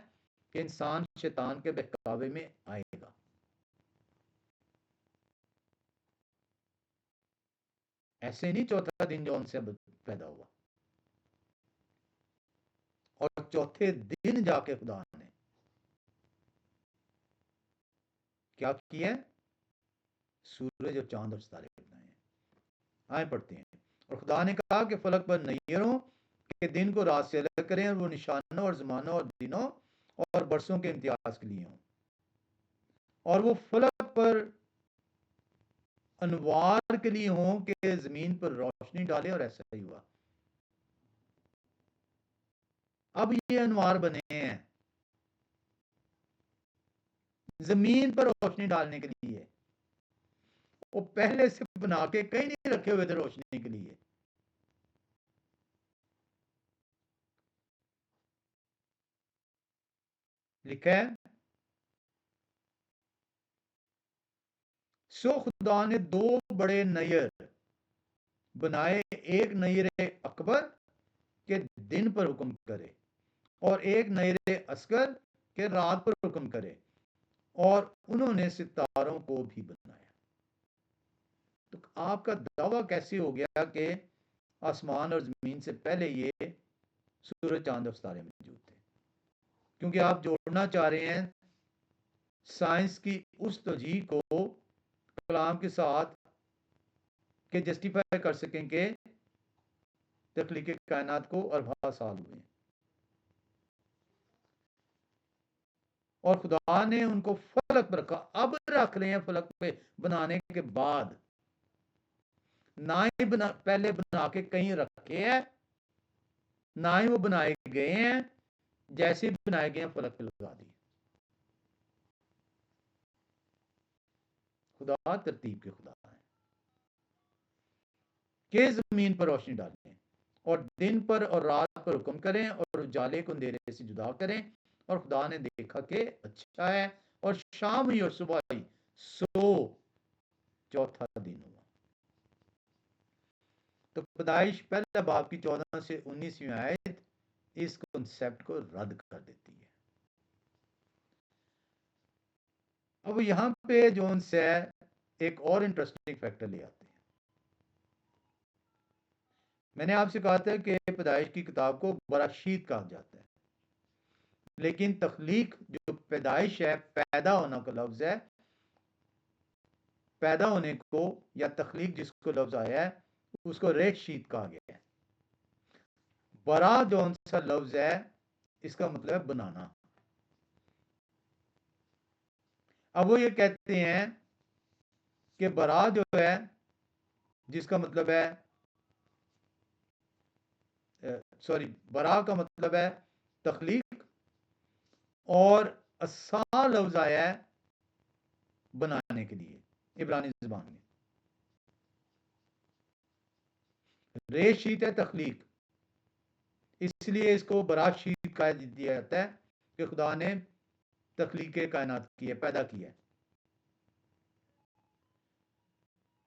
कि इंसान शैतान के बहकावे में आएगा। ऐसे नहीं चौथा दिन जो उनसे पैदा हुआ। और चौथे दिन जाके खुदा ने क्या किया? सूरज और चांद और सितारे बनाए हैं। आए पढ़ते हैं। और खुदा ने कहा कि फलक पर नैयरों के दिन को रात से अलग करें, और वो निशानों और जमानों और दिनों और बरसों के इम्तियाज के लिए हों। और वो फलक पर अनवार के लिए हों कि जमीन पर रोशनी डाले, और ऐसा ही हुआ। अब ये अनवार बने हैं जमीन पर रोशनी डालने के लिए। वो पहले से बना के कहीं नहीं रखे हुए थे रोशनी के लिए। लिखा है, सो खुदा ने दो बड़े नैयर बनाए, एक नैर अकबर के दिन पर हुक्म करे, और एक नैर असगर के रात पर हुक्म करे, और उन्होंने सितारों को भी बनाया। तो आपका दावा कैसे हो गया कि आसमान और जमीन से पहले ये सूरज, चांद और सितारे मौजूद थे? क्योंकि आप जोड़ना चाह रहे हैं साइंस की उस तर्जीह को कलाम के साथ के जस्टिफाई कर सकें कि तख्लीक कायनात को अरबा साल हुए हैं, और खुदा ने उनको फलक पर रखा। अब रख रहे हैं फलक पे बनाने के बाद, ना ही पहले बना के कहीं रखे हैं, ना ही वो बनाए गए हैं। जैसे बनाए गए हैं फलक पे लगा दिए। खुदा तरतीब के खुदा है कि जमीन पर रोशनी डालें, और दिन पर और रात पर हुक्म करें, और उजाले को अंधेरे से जुदा करें। और खुदा ने देखा कि अच्छा है, और शाम हुई और सुबह हुई, सो चौथा दिन हुआ। तो पैदाइश पहला बाब की 14 से 19वीं आयत इस कॉन्सेप्ट को रद्द कर देती है। अब यहां पे जोन से एक और इंटरेस्टिंग फैक्टर ले आते हैं। मैंने आपसे कहा था कि पैदाइश की किताब को बराशीत कहा जाता है, लेकिन तख्लीक जो पैदाइश है, पैदा होना का लफ्ज है, पैदा होने को या तख्लीक जिसको लफ्ज आया है उसको रेशीत कहा गया है। बरा जो सा लफ्ज है इसका मतलब है बनाना। अब वो ये कहते हैं कि बरा जो है जिसका मतलब है सॉरी बरा का मतलब है तख्लीक, और असा लफ्ज आया है बनाने के लिए इब्रानी जुबान में। रेशीत है तख्लीक, इसलिए इसको बराशीत कहा दिया जाता है कि खुदा ने तख्लीक कायनात की है, पैदा किया है।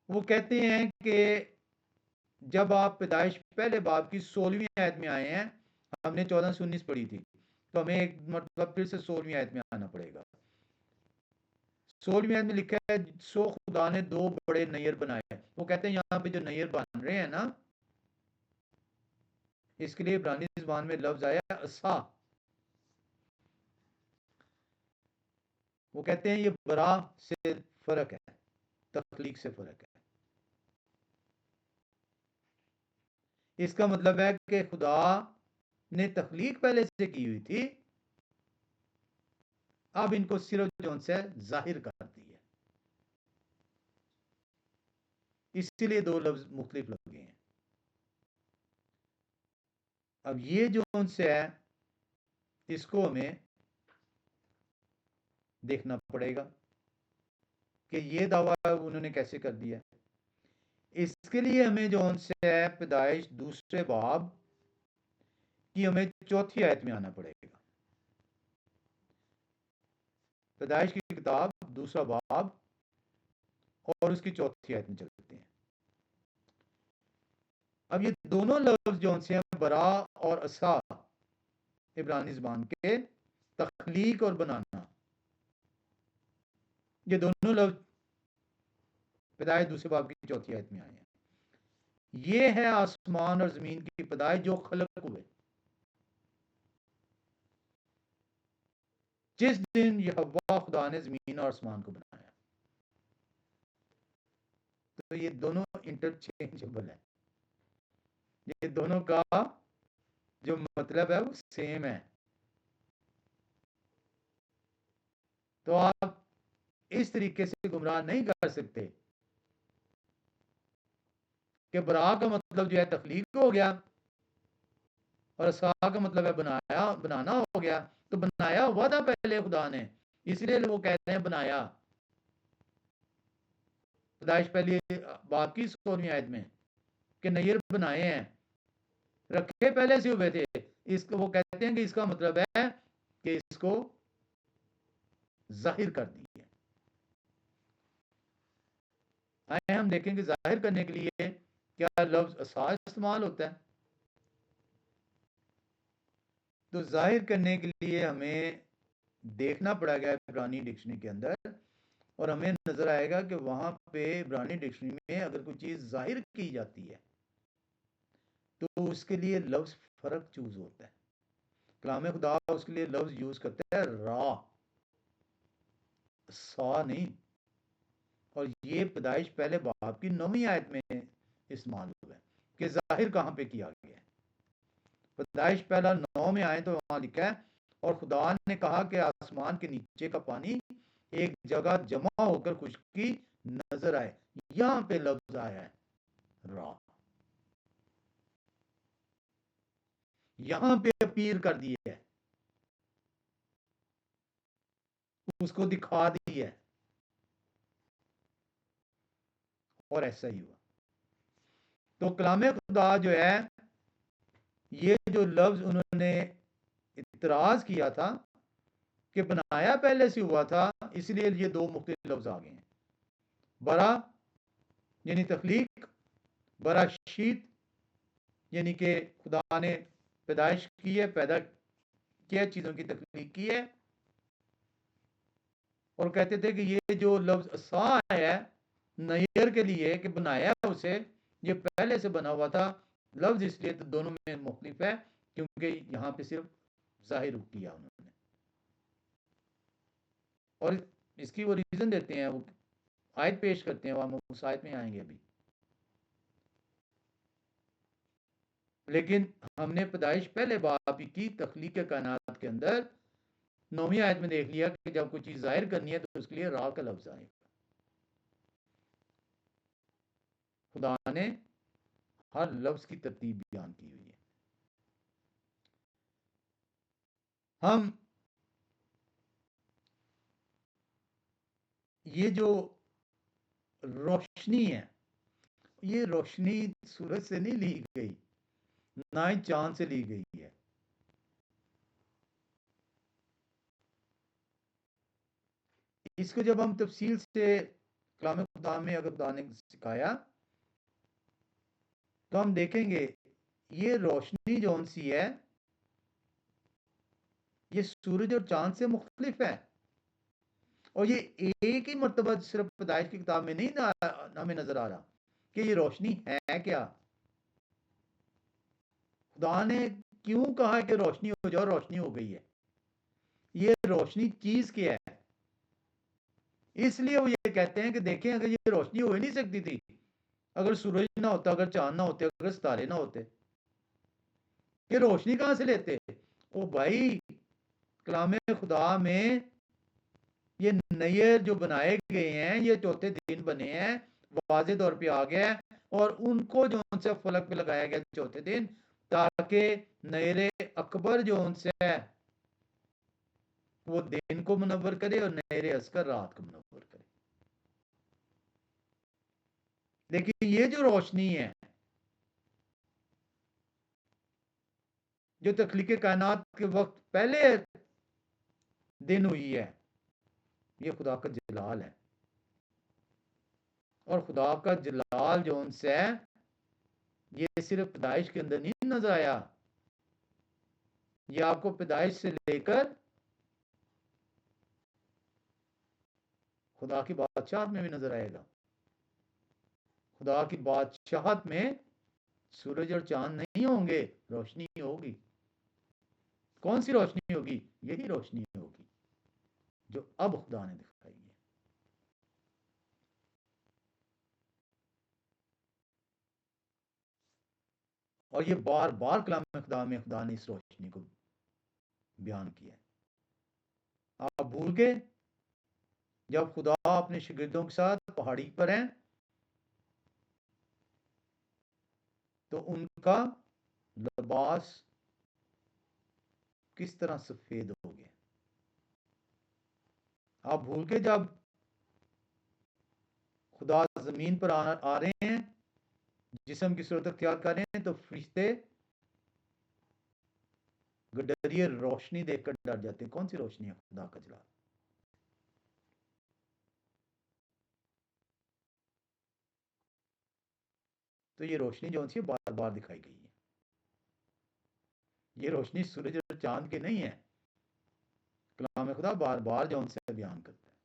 वो कहते हैं कि जब आप पैदाइश पहले बाब की 16वीं आयत में आए हैं, हमने 14 से 19 पढ़ी थी, तो हमें एक मतलब फिर से 16वीं आयत में आना पड़ेगा। 16वीं आयत में लिखा है सो खुदा ने दो बड़े नैयर बनाए। वो कहते हैं यहाँ पे जो नैयर बन रहे हैं ना, इसके लिए इब्रानी ज़बान में लफ्ज आया असा। वो कहते हैं ये बरा से फर्क है, तख्लीक से फर्क है। इसका मतलब है कि खुदा ने तख्लीक पहले से की हुई थी, अब इनको सिर्फ जो से जाहिर कर दी है, इसीलिए दो लफ्ज मुख्तलिफ लगे हैं। अब ये जो उनसे है इसको हमें देखना पड़ेगा कि ये दावा उन्होंने कैसे कर दिया। इसके लिए हमें जो उनसे है पैदाइश दूसरे बाब की हमें चौथी आयत में आना पड़ेगा। पैदाइश की किताब दूसरा बाब और उसकी चौथी आयत में चलते हैं। अब ये दोनों लफ्ज जो से हैं बरा और असा इब्रानी ज़बान के तख्लीक और बनाना, ये दोनों लफ्ज पैदाइश दूसरे बाब की चौथी आयत में आए हैं। ये है आसमान और जमीन की पैदाइश जो खलक हुए जिस दिन यहोवा खुदा ने जमीन और आसमान को बनाया। तो ये दोनों इंटरचेंजेबल है, ये दोनों का जो मतलब है वो सेम है। तो आप इस तरीके से गुमराह नहीं कर सकते कि बरा का मतलब जो है तख्लीक हो गया और असा का मतलब है बनाया बनाना हो गया। तो बनाया हुआ था पहले खुदा ने, इसलिए वो कहते हैं बनाया। पैदाइश पहली बाप की 16वीं आयत में कि नैयर बनाए हैं, रखे पहले से हुए थे। इसको वो कहते हैं कि इसका मतलब है कि इसको जाहिर कर दिए। आए हम देखेंगे जाहिर करने के लिए क्या लफ्ज असा इस्तेमाल होता है। तो जाहिर करने के लिए हमें देखना पड़ा गया इब्रानी डिक्शनरी के अंदर, और हमें नजर आएगा कि वहां पे इब्रानी डिक्शनरी में अगर कोई चीज जाहिर की जाती है तो उसके लिए लफ्ज फर्क चूज होता है। कलाम खुदा उसके लिए लफ्ज यूज करता है रा, सा नहीं। और ये पैदाइश पहले बाप की 9वीं आयत में इस्तेमाल हुआ है कि जाहिर कहां पे किया गया है। पैदाइश पहला 9 में आए तो वहां लिखा है और खुदा ने कहा कि आसमान के नीचे का पानी एक जगह जमा होकर खुशकी नजर आए। यहां पे लफ्ज आया है रा, यहां पे अपील कर दी है, उसको दिखा दी है, और ऐसा ही हुआ। तो कलाम खुदा जो है ये जो लफ्ज उन्होंने इतराज किया था कि बनाया पहले से हुआ था, इसलिए ये दो मुख्तलिफ लफ्ज आ गए हैं। बरा यानी तख्लीक, बराशीत यानी कि खुदा ने पैदाइश की है, पैदा किया, चीजों की तख्लीक की है। और कहते थे कि ये जो लफ्ज असा है नैयर के लिए कि बनाया उसे, ये पहले से बना हुआ था। लफ्ज इसलिए तो दोनों में मुख्तलिफ है क्योंकि यहां पे सिर्फ जाहिर किया उन्होंने। और इसकी वो रीजन देते हैं, वो आयत पेश करते हैं, हम उस आयत में आएंगे अभी। लेकिन हमने पैदाइश पहले बाप की तख्लीक कायनात के अंदर 9वीं आयत में देख लिया कि जब कोई चीज जाहिर करनी है तो उसके लिए रा का लफ्ज आएगा। खुदा ने हर लफ्ज की तरतीब बयान की हुई है। हम ये जो रोशनी है, ये रोशनी सूरज से नहीं ली गई, ना ही चांद से ली गई है। इसको जब हम तफसील से कलाम खुदा में अगर खुदा ने सिखाया तो हम देखेंगे ये रोशनी जौन सी है ये सूरज और चांद से मुख्तलिफ है। और ये एक ही मरतबा सिर्फ पैदाइश की किताब में नहीं हमें नजर आ रहा कि ये रोशनी है क्या। खुदा ने क्यों कहा कि रोशनी हो जाओ, रोशनी हो गई है। ये रोशनी चीज क्या है, इसलिए वो ये कहते हैं कि देखें अगर ये रोशनी हो ही नहीं सकती थी अगर सूरज ना होता, अगर चांद ना होते, अगर सितारे ना होते, ये रोशनी कहां से लेते। ओ भाई, कलाम खुदा में ये नए जो बनाए गए हैं, ये चौथे दिन बने हैं, वाजे तौर पे आ गया है। और उनको जो उनसे फलक पे लगाया गया चौथे दिन, ताकि नहरे अकबर जो उनसे है वो दिन को मुनव्वर करे और नहरे अस्कर रात को मुनव्वर करे। लेकिन ये जो रोशनी है जो तख्लीक कायनात के वक्त पहले दिन हुई है, ये खुदा का जलाल है। और खुदा का जलाल जो उनसे है ये सिर्फ पैदाइश के अंदर नहीं नजर आया, ये आपको पैदाइश से लेकर खुदा की बादशाहत में भी नजर आएगा। खुदा की बादशाहत में सूरज और चांद नहीं होंगे, रोशनी होगी। कौन सी रोशनी होगी? यही रोशनी होगी जो अब खुदा ने दिखाई है। और ये बार बार कलाम खुदा में खुदा ने इस रोशनी को बयान किया है। आप भूल गए जब खुदा अपने शिगिर्दों के साथ पहाड़ी पर हैं तो उनका लिबास किस तरह सफेद हो गया। आप भूल के जब खुदा जमीन पर आ रहे हैं, जिस्म की सूरत अख्तियार कर रहे हैं, तो फरिश्ते गडरिए रोशनी देखकर डर जाते हैं। कौन सी रोशनी है? खुदा का जलाल। तो ये रोशनी जो सी बार बार दिखाई गई है, ये रोशनी सूरज और चांद की नहीं है। कलाम खुदा बार बार जो उनसे बयान करता है,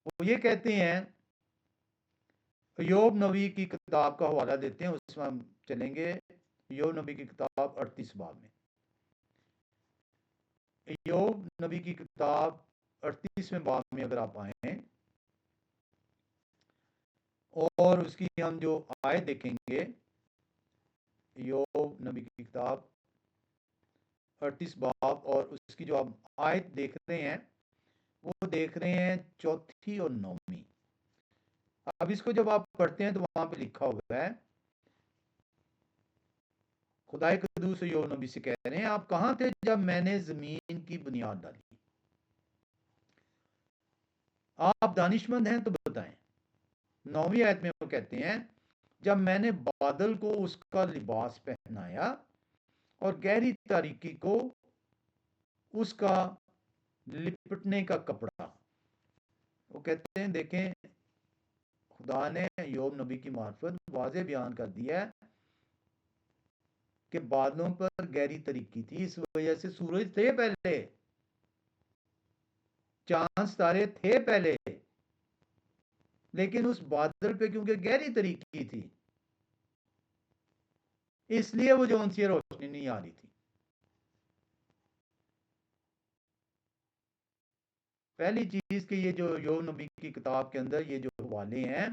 वो ये कहते हैं, योग नबी की किताब का हवाला देते हैं, उसमें हम चलेंगे। योग नबी की किताब 38 बाब में। योग नबी की किताब 38वें बाब में अगर आप आए और उसकी हम जो आयत देखेंगे, योग नबी की किताब 38 बाब और उसकी जो आप आयत देख रहे हैं वो देख रहे हैं चौथी और 9वीं। अब इसको जब आप पढ़ते हैं तो वहां पे लिखा हुआ है, खुदाए कदूस योग नबी से कह रहे हैं, आप कहां थे जब मैंने जमीन की बुनियाद डाली? आप दानिशमंद हैं तो बताएं। 9वीं आयत में वो कहते हैं, जब मैंने बादल को उसका लिबास पहनाया और गहरी तारीकी को उसका लिपटने का कपड़ा। वो कहते हैं, देखें, खुदा ने योग नबी की मार्फत वाज़े बयान कर दिया है कि बादलों पर गहरी तरीकी थी, इस वजह से सूरज थे पहले, चांद सितारे थे पहले, लेकिन उस बादल पे क्योंकि गहरी तरीकी थी इसलिए वो जो उनसे रोशनी नहीं आ रही थी। पहली चीज कि ये जो योग नबी की किताब के अंदर ये जो हवाले हैं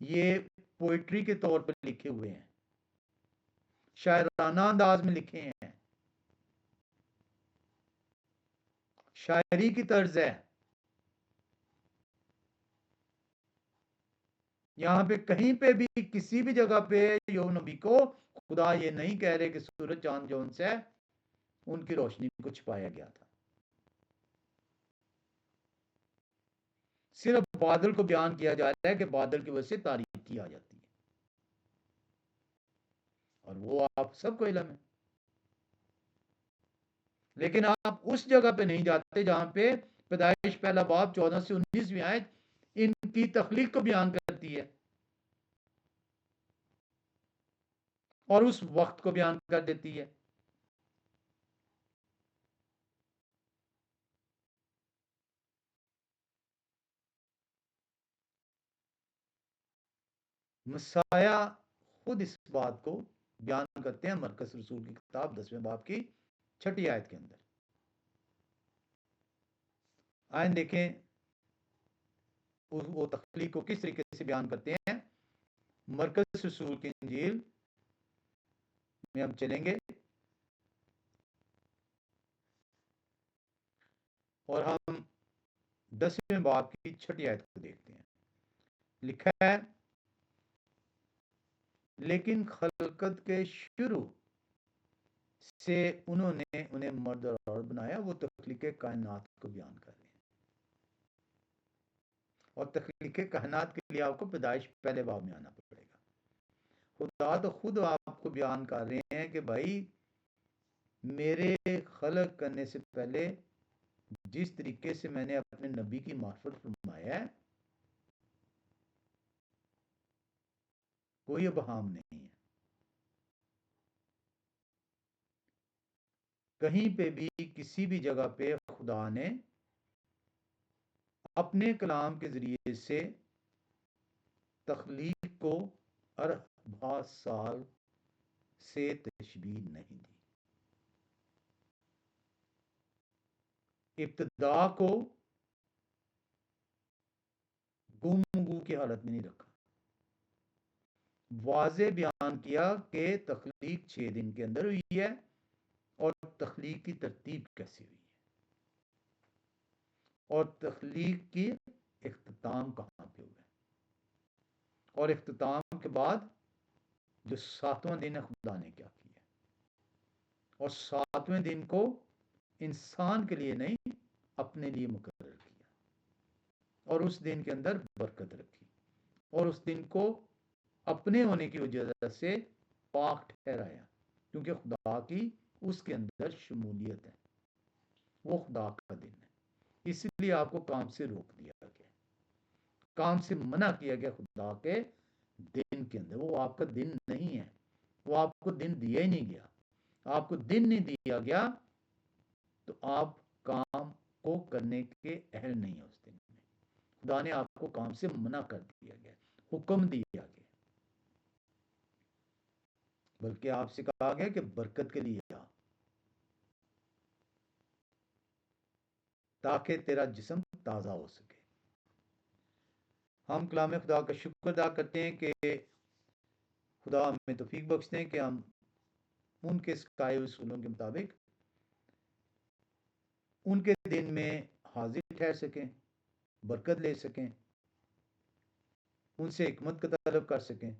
ये पोइट्री के तौर पर लिखे हुए हैं, शायराना अंदाज में लिखे हैं, शायरी की तर्ज है। यहां पे कहीं पे भी किसी भी जगह पे योग नबी को खुदा ये नहीं कह रहे कि सूरज चांद जो उनसे उनकी रोशनी को छिपाया गया था। सिर्फ बादल को बयान किया जा रहा है कि बादल की वजह से तारीकी आ जाती है, और वो आप सबको इल्म है। लेकिन आप उस जगह पे नहीं जाते जहां पे पैदाइश पहला बाब 14 से 19वीं आयत इनकी तख्लीक को बयान करती है और उस वक्त को बयान कर देती है। मसाया खुद इस बात को बयान करते हैं मरकज रसूल की किताब 10वें बाब की 6ठी आयत के अंदर। आए देखें वो तख्लीक को किस तरीके से बयान करते हैं। मरकज रसूल की इंजील में हम चलेंगे और हम 10वें बाब की 6ठी आयत को देखते हैं। लिखा है, लेकिन खलकत के शुरू से उन्होंने उन्हें मर्द और औरत बनाया। वो तख्लीक कायनात को बयान कर रहे हैं, और तख्लीक कायनात के लिए आपको पैदाइश पहले बाब में आना पड़ेगा। खुदा तो खुद आपको बयान कर रहे हैं कि भाई मेरे खलक करने से पहले जिस तरीके से मैंने अपने नबी की मार्फत फरमाया है कोई अबहाम नहीं है। कहीं पे भी किसी भी जगह पे खुदा ने अपने कलाम के जरिए से तख्लीक को अरबा साल से तशबीह नहीं दी। इब्तिदा को गुमगू की हालत में नहीं रखा, वाजे बयान किया कि तख्लीक 6 दिन के अंदर हुई है और तख्लीक की तरतीब कैसी हुई है और तख्लीक की इख्तिताम कहाँ पे हुआ है, और इख्तिताम के बाद जो 7वां दिन है खुदा ने क्या किया, और 7वें दिन को इंसान के लिए नहीं अपने लिए मुकर्रर किया, और उस दिन के अंदर बरकत रखी, और उस दिन को अपने होने की वजह से पाक ठहराया, क्योंकि खुदा की उसके अंदर शमूलियत है, वो खुदा का दिन है। इसलिए आपको काम से रोक दिया गया, काम से मना किया गया खुदा के दिन के अंदर। वो आपका दिन नहीं है, वो आपको दिन दिया ही नहीं गया। आपको दिन नहीं दिया गया तो आप काम को करने के अहल नहीं है उस दिन में। खुदा ने आपको काम से मना कर दिया गया, हुक्म दिया गया, बल्कि आपसे कहा गया कि बरकत के लिए आ, ताकि तेरा जिस्म ताज़ा हो सके। हम कलाम खुदा का शुक्र अदा करते हैं कि खुदा हमें तौफीक बख्शते हैं कि हम उनके सिखाए उसूलों के मुताबिक उनके दिन में हाजिर ठहर सकें, बरकत ले सकें, उनसे हिकमत का तलब कर सकें,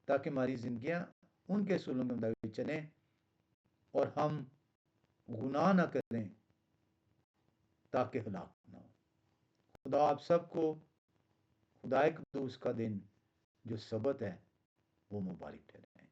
ताकि हमारी जिंदगियां उनके असूलों के मुताबिक चलें और हम गुनाह ना करें ताकि हलाक ना हो। खुदा आप सबको खुदाए कदूस का दिन जो सबत है वो मुबारक ठहराए।